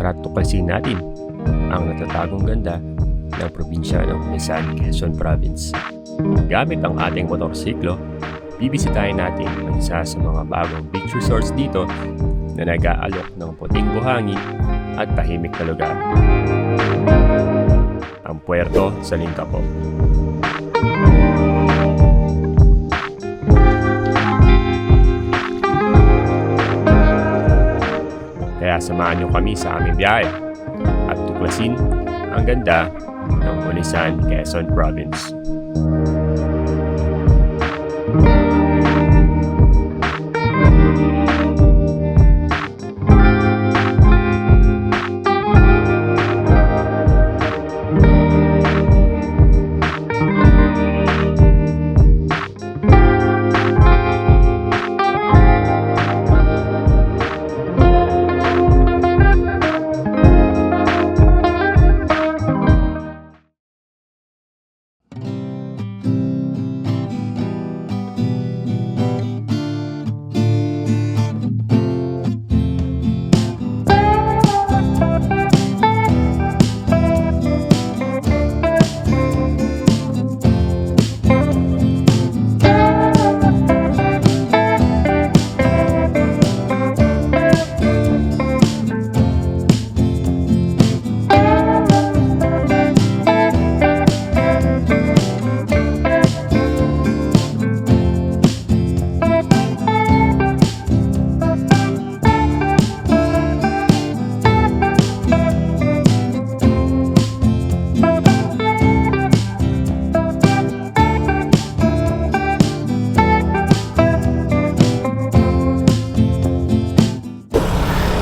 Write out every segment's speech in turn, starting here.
Tara tuklasin natin ang natatagong ganda ng probinsya ng Rizal, Quezon Province. Gamit ang ating motorsiklo, bibisitahin natin ang isa sa mga bagong beach resorts dito na nag-aalok ng puting buhangin at tahimik na lugar. Ang Puerto Salingapo. Kaya samahan nyo kami sa aming biyahe at tuklasin ang ganda ng Onisan, Quezon Province.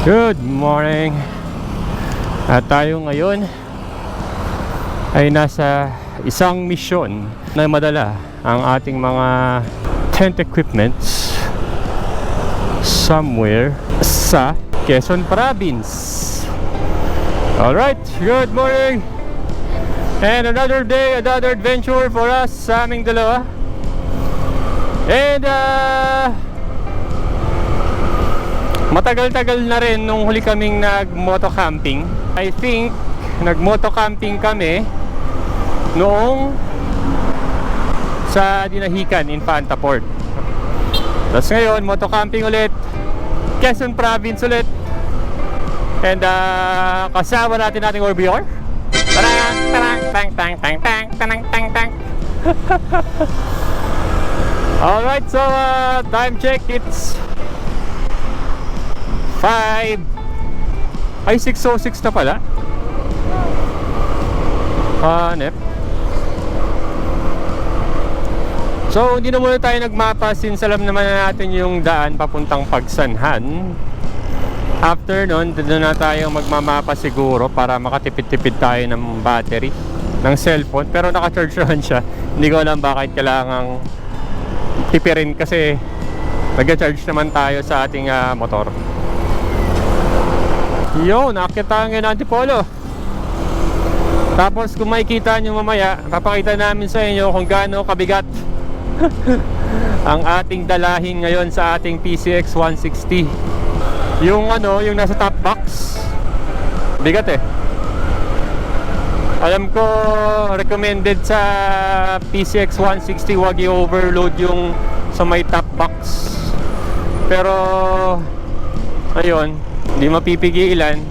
Good morning! At tayo ngayon ay nasa isang misyon na madala ang ating mga tent equipments somewhere sa Quezon Province. Alright, good morning! And another day, another adventure for us sa aming dalawa. And matagal-tagal na rin nung huli kaming nag-moto camping. I think nag-moto camping kami noong sa Dinahican, Infanta Port. Tapos ngayon, moto camping ulit, Quezon Province ulit. And kasama natin ating ORBR. Tarang, tarang, tang, tang, tang, tang, tang, tang, tang. Alright, so time check, it's 5 ay 6:06 na pala. Hanep. So hindi na muna tayo nagmapa since alam naman natin yung daan papuntang Pagsanhan. After nun, doon na tayo magmamapa siguro para makatipid-tipid tayo ng battery ng cellphone. Pero naka-charge naman siya. Hindi ko alam bakit kailangang tipirin kasi nag-charge naman tayo sa ating motor. Yo, nakakita tayo ng Antipolo. Tapos kung makikita nyo mamaya, papakita namin sa inyo kung gaano kabigat ang ating dalahin ngayon sa ating PCX 160. Yung yung nasa top box, bigat eh. Alam ko recommended sa PCX 160 wag i-overload yung sa may top box. Pero ayun, hindi mapipigilan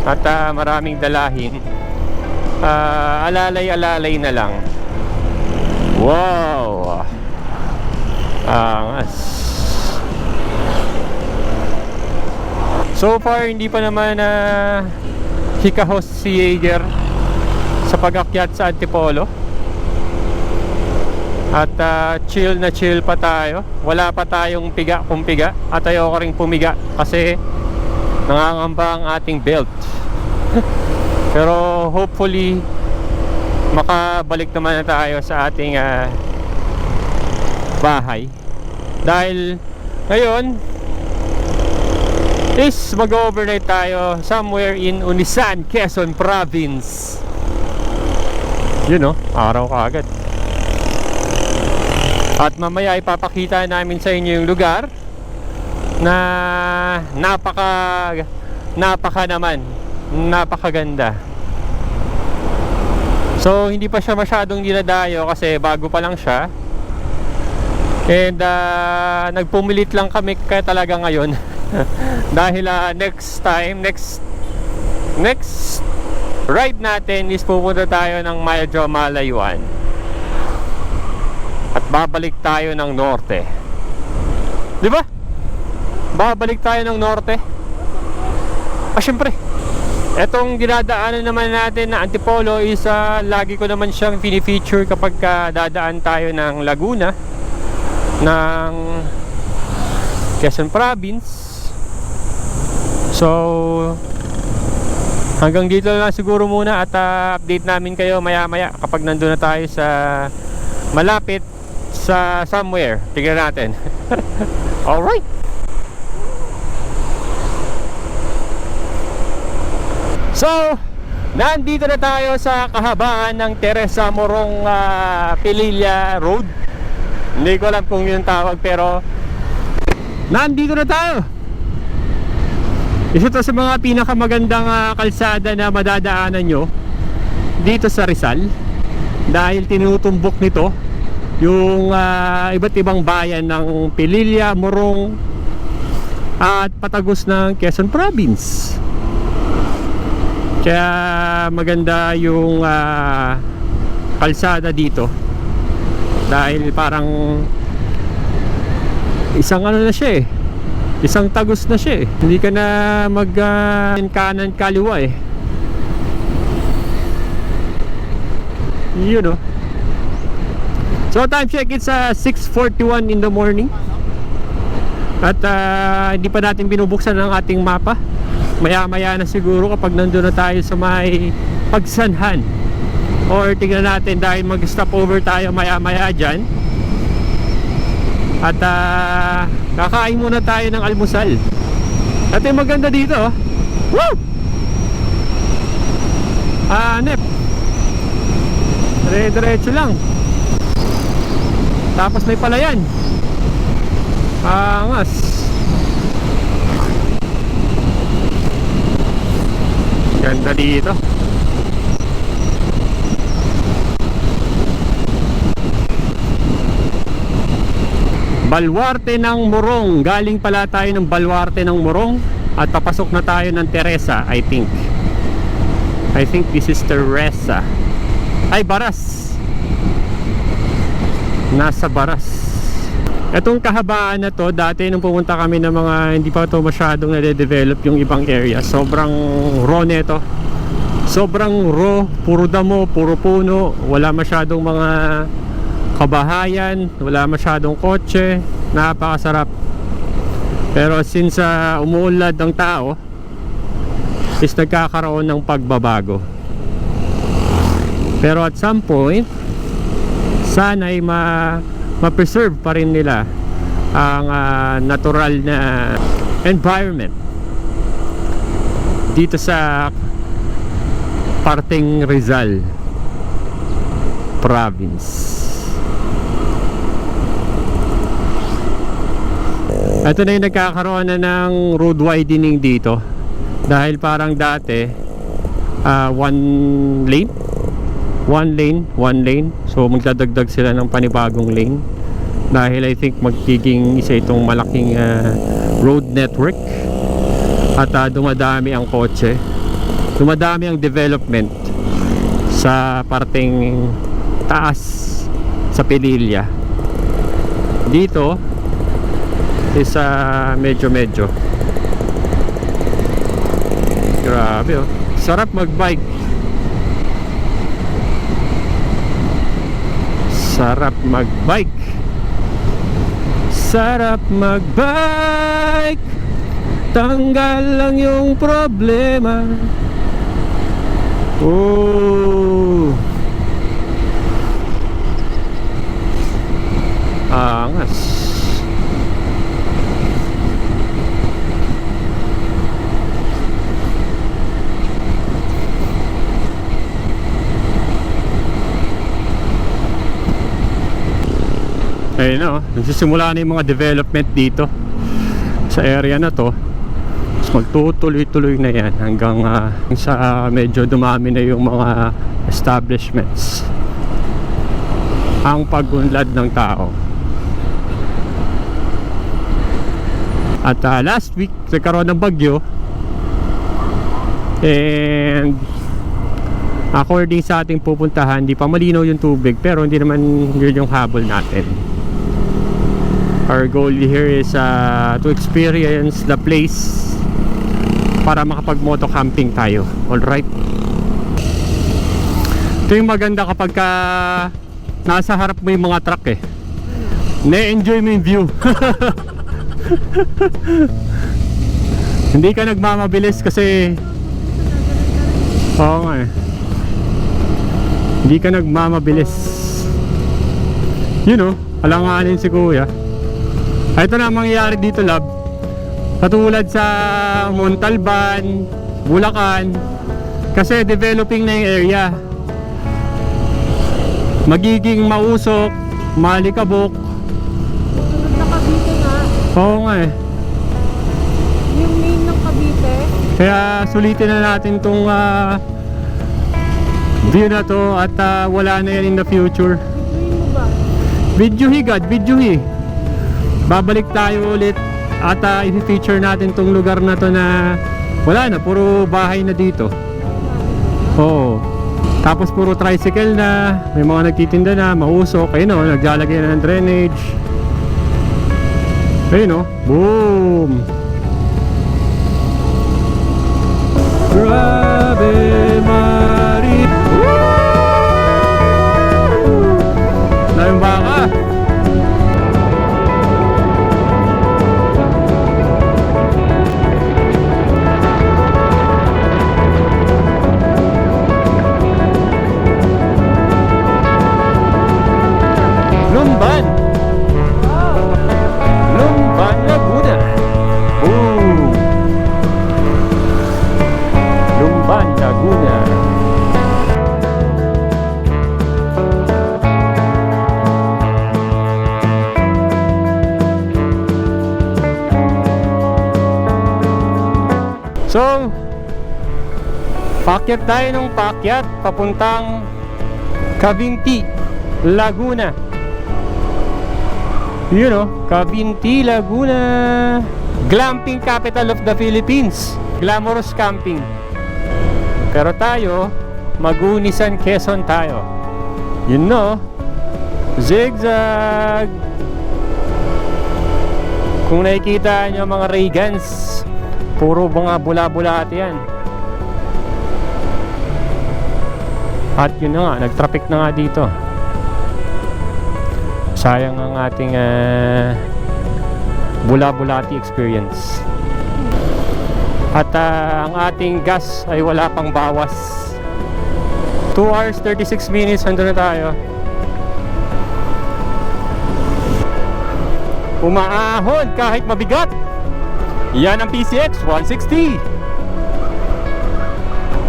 at maraming dalahin. Alalay-alalay na lang. Wow! Angas. So far, hindi pa naman hikahos si Jaeger sa pag-akyat sa Antipolo. At chill na chill pa tayo. Wala pa tayong piga kung piga. At ayoko ring pumiga kasi nangangamba ang ating belt. Pero hopefully makabalik naman na tayo sa ating bahay. Dahil ngayon is mag-overnight tayo somewhere in Onisan, Quezon Province. Yun araw kaagad. At mamaya ipapakita namin sa inyo yung lugar na napaka naman napakaganda. So hindi pa siya masyadong dinadayo kasi bago pa lang siya. And nagpumilit lang kami kaya talaga ngayon. Dahil next ride natin is pupunta tayo ng medyo malayuan. At babalik tayo ng norte. Di ba? Babalik tayo ng norte. Syempre, etong dinadaanan naman natin na Antipolo is lagi ko naman siyang pinifeature kapag dadaan tayo ng Laguna, ng Quezon Province. So hanggang dito lang siguro muna at update namin kayo maya maya kapag nandun na tayo sa malapit sa somewhere. Tignan natin. Alright. So, nandito na tayo sa kahabaan ng Teresa Morong Pililla Road. Hindi ko alam kung yun tawag pero nandito na tayo. Isa to sa mga pinakamagandang kalsada na madadaanan nyo dito sa Rizal. Dahil tinutumbok nito yung iba't ibang bayan ng Pililla, Morong at patagos ng Quezon Province. Kaya maganda yung kalsada dito dahil parang isang ano na siya isang tagos na siya hindi ka na mag kanan kaliwa you know. So time check, it's 6:41 in the morning at hindi pa natin binubuksan ang ating mapa. Maya-maya na siguro kapag nandun na tayo sa may Pagsanhan. Or tingnan natin dahil mag-stop over tayo maya-maya dyan. At kakain muna tayo ng almusal. At yung maganda dito woo! Hanep. Dire-diretso lang. Tapos may palayan. Angas. Ganda dito. Baluarte ng Morong. Galing pala tayo ng Baluarte ng Morong at papasok na tayo ng Teresa, I think this is Teresa. Ay, Baras. Nasa Baras. Itong kahabaan na to, dati nung pumunta kami ng mga hindi pa to masyadong nade-develop yung ibang area. Sobrang raw nito. Sobrang raw, puro damo, puro puno, wala masyadong mga kabahayan, wala masyadong kotse, napakasarap. Pero since umuunlad ng tao, is nagkakaroon ng pagbabago. Pero at some point, sana ay ma-preserve pa rin nila ang natural na environment dito sa parteng Rizal Province. Ito na yung nagkakaroon na ng road widening dito dahil parang dati one lane, so magdadagdag sila ng panibagong lane dahil I think magiging isa itong malaking road network at dumadami ang kotse, dumadami ang development sa parteng taas sa Pililla. Dito is medyo grabe sarap magbike. Sarap magbike. Sarap magbike. Tanggal lang yung problema. Oh. Angas. Ayun na nagsisimula na yung mga development dito sa area na to. Magtutuloy-tuloy na yan hanggang sa medyo dumami na yung mga establishments, ang pagunlad ng tao. At last week nagkaroon ng bagyo, and according sa ating pupuntahan, di pa malinaw yung tubig, pero hindi naman yun yung habol natin. Our goal here is to experience the place para makapag moto camping tayo. Alright, ito yung maganda kapag nasa harap mo yung mga truck na-enjoy mo yung view. Hindi ka nagmamabilis kasi oo nga hindi ka nagmamabilis, alanganin si kuya. Ito na ang mangyayari dito, love. Katulad sa Montalban, Bulacan, kasi developing na yung area, magiging mausok, malikabok. Sunod na Cavite nga. Oo nga Yung main ng Cavite. Kaya sulitin na natin tong view na to, at wala na yan in the future. Videoin mo ba? Videohi God, videohi. Babalik tayo ulit at i-feature natin tong lugar na to na wala na, puro bahay na dito. Oo. Tapos puro tricycle na, may mga nagtitinda na, mausok, naglalagay na ng drainage. Boom! Grabe Mari! Na yung baka! Lumban! Lumban, Laguna! Boom! Lumban, Laguna! So, pakyat tayo ng pakyat papuntang Cavinti, Laguna. Cavinti, Laguna, glamping capital of the Philippines. Glamorous camping. Pero tayo, Magunisan, Quezon tayo. Zigzag. Kung nakikita nyo mga Reagans, puro mga bula-bulate yan. At yun na nga, nag-traffic na nga dito. Sayang ang ating bula-bulati experience. At ang ating gas ay wala pang bawas. 2 hours 36 minutes, nandun na tayo. Umaahon kahit mabigat. Yan ang PCX 160.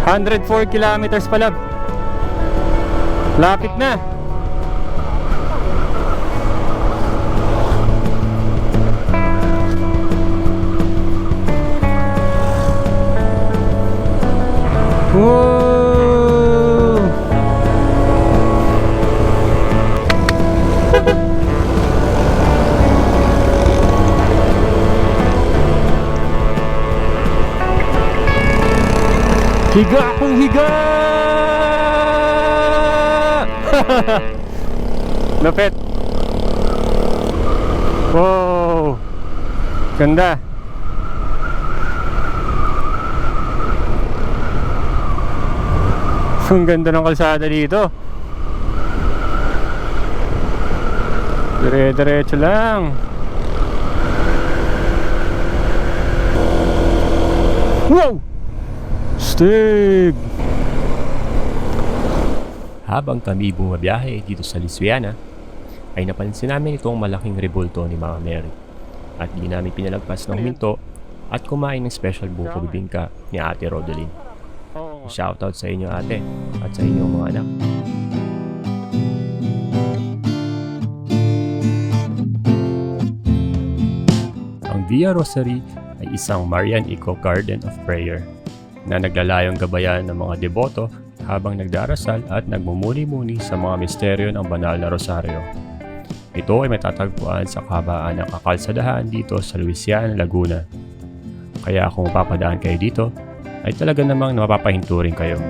104 kilometers pala. Lapit na. Whoa! Higa akong higa! Lapit. Wow! Ganda. Ang ganda ng kalsada dito. Dire-diretso lang. Wow! Stig! Habang kami bumabiyahe dito sa Lisuyana, ay napansin namin itong malaking rebulto ni Mama Mary. At di namin pinalagpas ng huminto at kumain ng special buko bibingka ni Ate Rodeline. Shoutout sa inyo ate at sa inyong mga anak. Ang Via Rosary ay isang Marian Eco Garden of Prayer na naglalayong gabayan ng mga deboto habang nagdarasal at nagmumuni-muni sa mga misteryo ng banal na rosaryo. Ito ay matatagpuan sa kahabaan ng kakalsadahan dito sa Luisiana, Laguna. Kaya kung mapapadaan kayo dito, ay talaga namang mapapahinto rin kayo.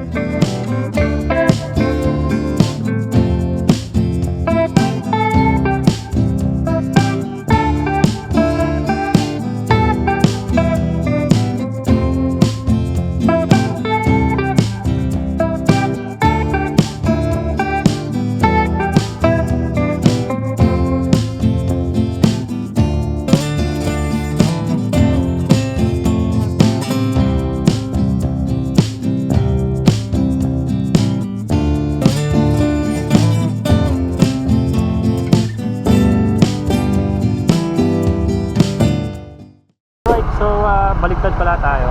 So, baliktad pala tayo.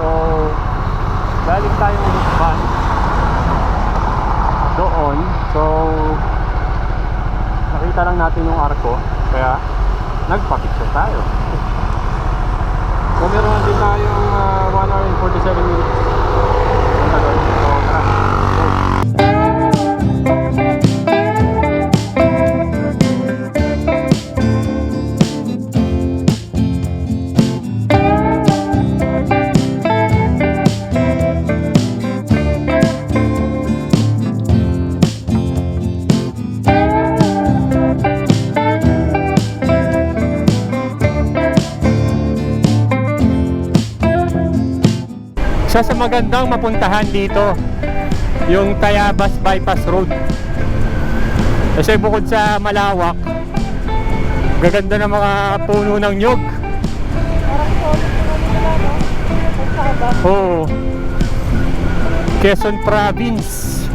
So, galing tayong van doon. So, nakita lang natin yung arko. Kaya, nagpa-picture tayo. So, meron din tayong 1 hour and 47 minutes. Ang tagal. So, tara. Isa sa magandang mapuntahan dito yung Tayabas Bypass Road, kasi bukod sa malawak, gaganda ng mga puno ng nyug. Parang solid na nila, no? Kalsada. Oo, Quezon Province.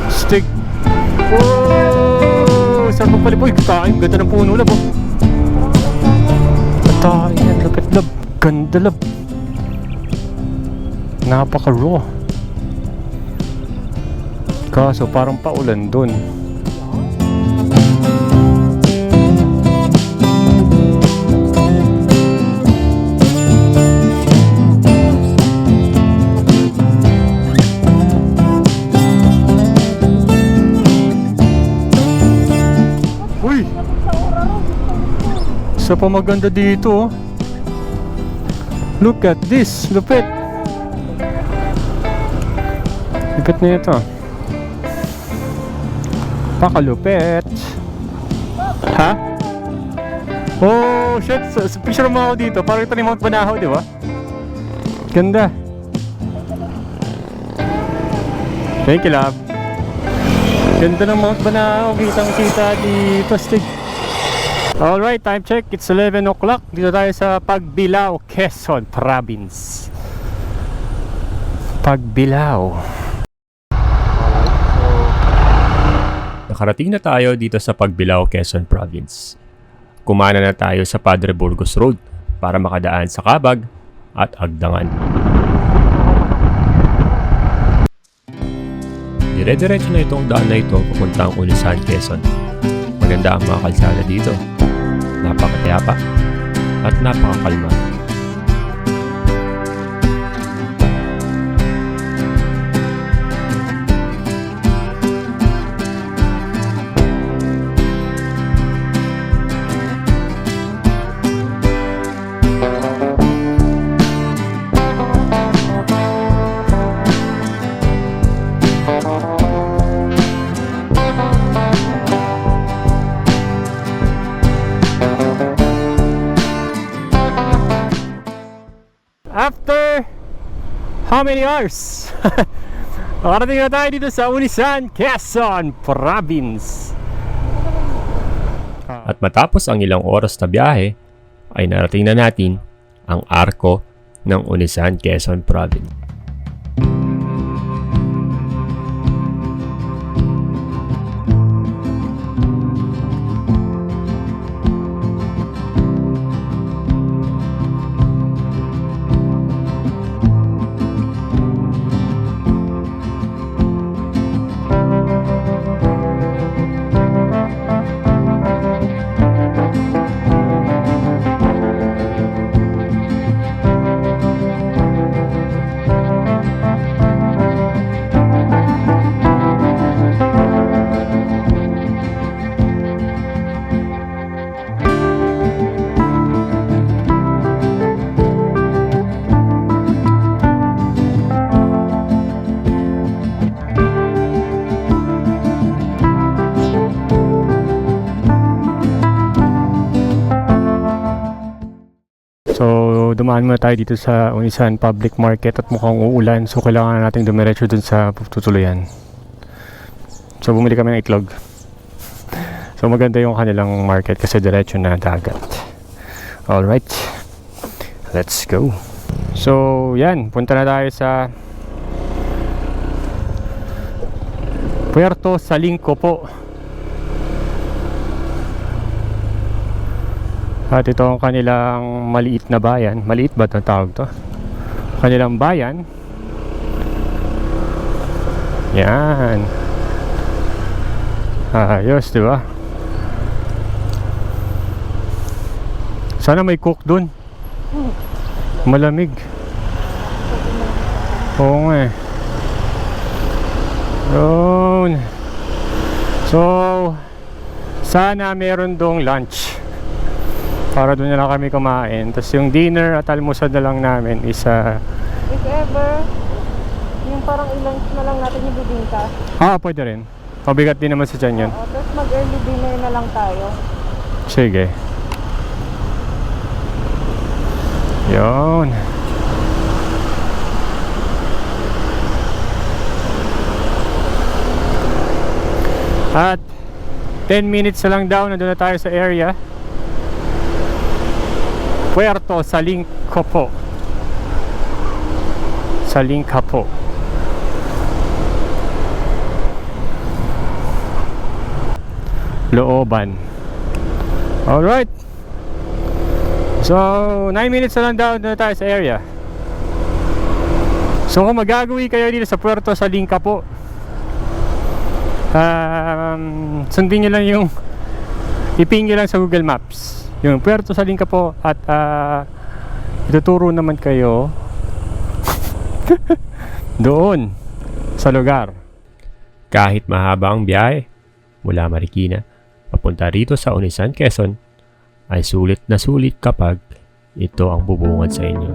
Stig. Oh, saan mo pala po? Kain, ganda ng puno lab. Katain yan, lapit lab. Ganda lab. Napaka-raw. Kaso parang paulan dun. Uy! Isa pa maganda dito. Look at this, lupit. Lupit na ito. Pakalupit. Ha? Oh, shit. Picture mo ako dito. Parang ito ni Mount Banahaw, di ba? Ganda. Thank you, love. Ganda ng Mount Banahaw. Kitang-kita dito. Stig. Alright, time check. It's 11 o'clock. Dito tayo sa Pagbilao, Quezon Province. Pagbilao. Nakarating na tayo dito sa Pagbilao, Quezon Province. Kumana na tayo sa Padre Burgos Road para makadaan sa Cabag at Agdangan. Dire-diretso na itong daan na ito papuntang Ulisan, Quezon. Maganda ang mga kalsada dito. Napakatiyapa at napakakalma. After how many hours? Makarating na tayo dito sa Ulisan, Quezon Province. At matapos ang ilang oras na biyahe, ay narating na natin ang arko ng Ulisan, Quezon Province. So dumaan muna tayo dito sa Unisan Public Market at mukhang uulan, so kailangan nating dumiretso dun sa tutuluyan. So bumili kami ng itlog. So maganda yung kanilang market kasi diretso na dagat. Alright, let's go. So yan, punta na tayo sa Puerto Salingco po. At ito ang kanilang maliit na bayan. Maliit ba itong tawag to? Kanilang bayan. Yan. Ayos, di ba? Sana may cook dun. Malamig. Oo nga eh. Yun. So, sana meron dong lunch. Para doon na lang kami kumain. Tapos yung dinner at almusal na lang namin is If ever, yung parang i-lunch na lang natin yung bibingka. pwede rin. Mabigat din naman sa tiyan yun. Oo, tapos mag-early dinner na lang tayo. Sige. Yun. At 10 minutes na lang daw, nandun na tayo sa area. Puerto Salingco po. Salingco po. Looban. Alright. So, 9 minutes na lang daw na tayo sa area. So, kung magagawi kayo dito sa Puerto Salingco po, sundin nyo lang yung iping nyo lang sa Google Maps yung Puerto Salingco po at ituturo naman kayo doon sa lugar. Kahit mahaba ang biyahe mula Marikina papunta rito sa Unisan, Quezon, ay sulit na sulit kapag ito ang bubungad sa inyo.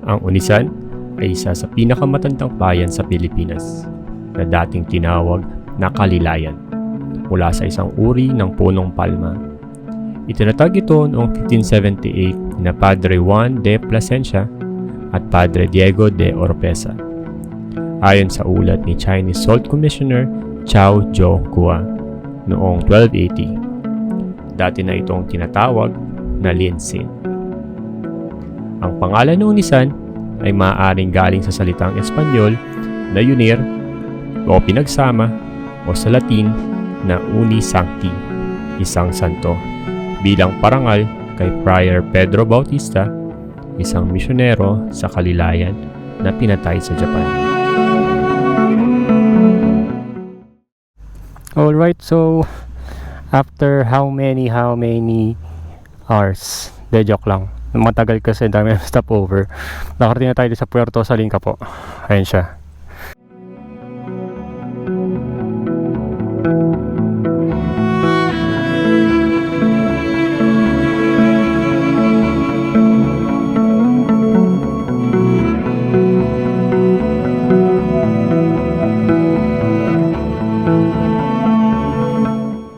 Ang Unisan ay isa sa pinakamatandang bayan sa Pilipinas na dating tinawag na Kalilayan mula sa isang uri ng punong palma. Itinatag ito noong 1578 na Padre Juan de Plasencia at Padre Diego de Oropesa. Ayon sa ulat ni Chinese Salt Commissioner Chao Jiukua noong 1280. Dati na itong tinatawag na Linsin. Ang pangalan ng Unisan ay maaaring galing sa salitang Espanyol na unir o pinagsama o sa Latin na Uni Sancti, isang santo, bilang parangal kay Friar Pedro Bautista, isang misyonero sa Kalilayan na pinatay sa Japan. Alright, so after how many hours? De joke lang. Matagal kasi, dami ng stopover. Nakarating na tayo sa Puerto Salingco po. Ayan siya.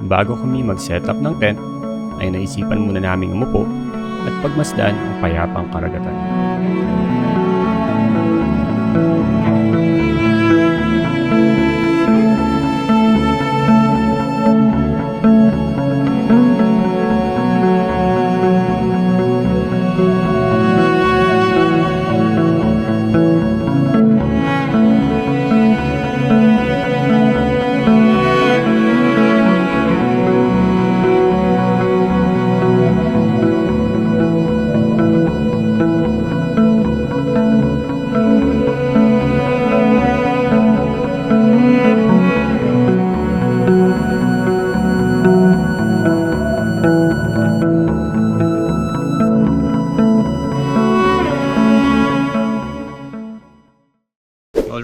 Bago kami mag-setup ng tent, ay naisipan muna naming umupo at pagmasdan ang payapang karagatan.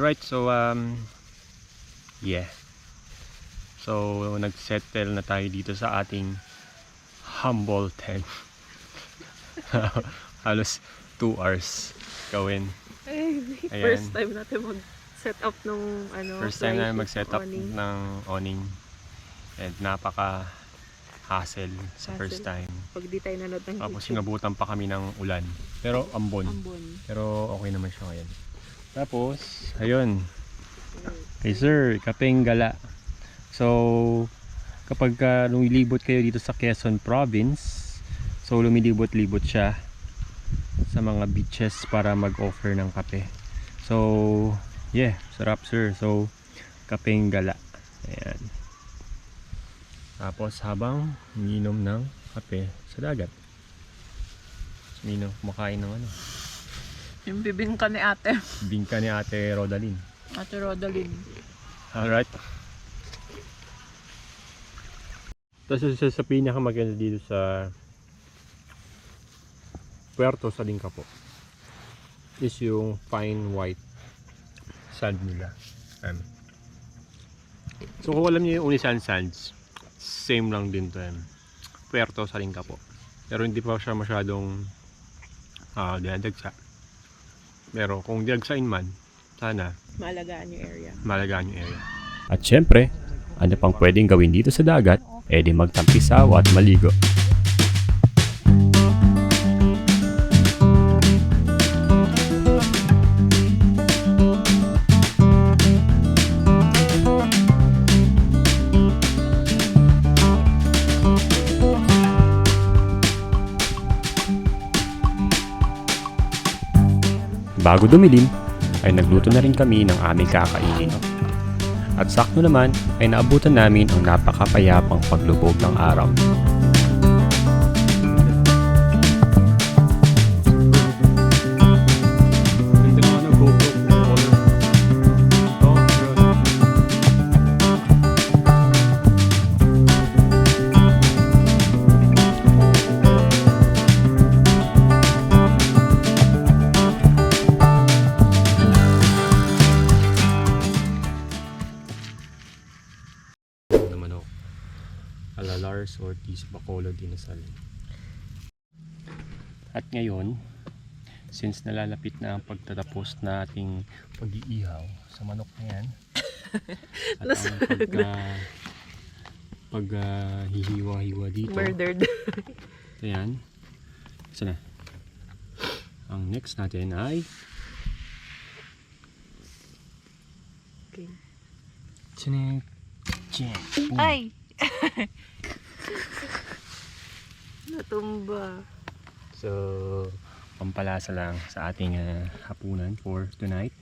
Alright, so yeah. So nag-settle na tayo dito sa ating humble tent. Halos 2 hours gawin. Ayan. First time natin mag-set up nung First time namin mag-set up ng awning. And napaka hassle sa first time. Pag di tayo nanood ng Tapos sinabutan pa kami ng ulan. Pero ambon. ambon. Pero okay naman siya ngayon. Tapos, ayun. Hey sir, kapeng gala. So, kapag lumilibot kayo dito sa Quezon Province, so lumilibot-libot siya sa mga beaches para mag-offer ng kape. So, yeah, sarap sir. So, kapeng gala. Ayan. Tapos habang umiinom ng kape sa dagat. Kumakain ng ano. Yung bibingka ni ate. Bingka ni Ate Rodalyn. Ate Rodalyn. Alright. Tapos sa pinakamaganda dito sa Puerto Salinga po is yung fine white sand nila. So kung alam niyo yung Unisan Sands, same lang din to. Puerto Salinga po. Pero hindi pa siya masyadong dinadagsa. Pero kung dagsain man, sana Maalagaan yung area. malagaan yung area. At syempre, ano pang pwedeng gawin dito sa dagat, di magtampisaw at maligo. Bago dumilim, ay nagluto na rin kami ng aming kakainin. At sakto naman ay naabutan namin ang napakapayapang paglubog ng araw. Alalars Ortiz Bacolod Inasal. At ngayon, since nalalapit na ang pagtatapos na ating pag-iihaw sa manok na yan, at ang paghihiwa-hiwa dito. Murdered. Ayan. Isa na. Ang next natin ay Okay. Chinek. Ay! Natumba. So, pampalasa lang sa ating hapunan for tonight.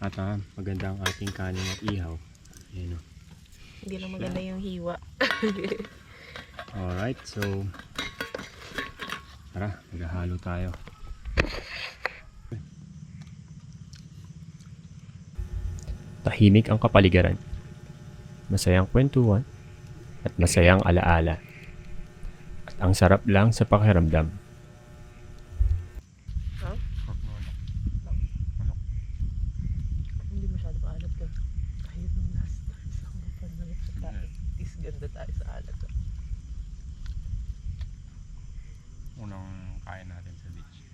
At maganda ang ating kanin at ihaw. Ayan o. Hindi lang maganda yung hiwa. Alright, so tara, maghahalo tayo. Tahimik ang kapaligiran. Masayang kwentuhan at masayang alaala. At ang sarap lang sa pakiramdam. Hindi masyado paalat ka. Kahit nung last time sa kapan na sa tayo. Is ganda tayo sa alat. Unang kain natin sa beach.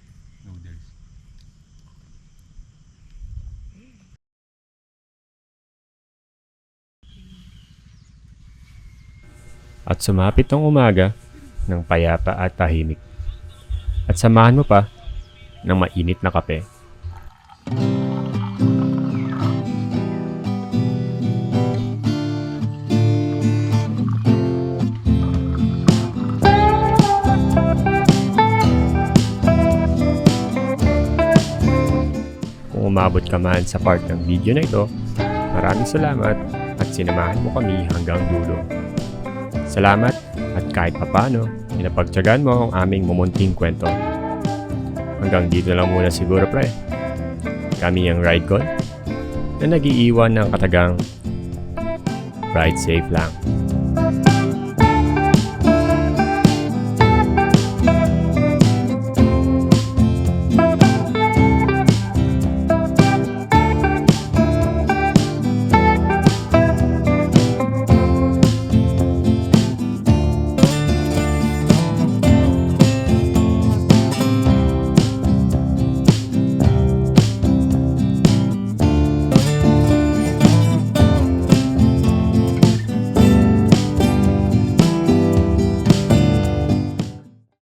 Noodles. At sumapit ang umaga ng payapa at tahimik. At samahan mo pa ng mainit na kape. Kung umabot ka man sa part ng video na ito, maraming salamat at sinamahan mo kami hanggang dulo. Salamat at kahit papano, pinapagtyagan mo ang aming mumunting kwento. Hanggang dito lang muna siguro pre. Kami ang Ride Con na nag-iiwan ng katagang ride safe lang.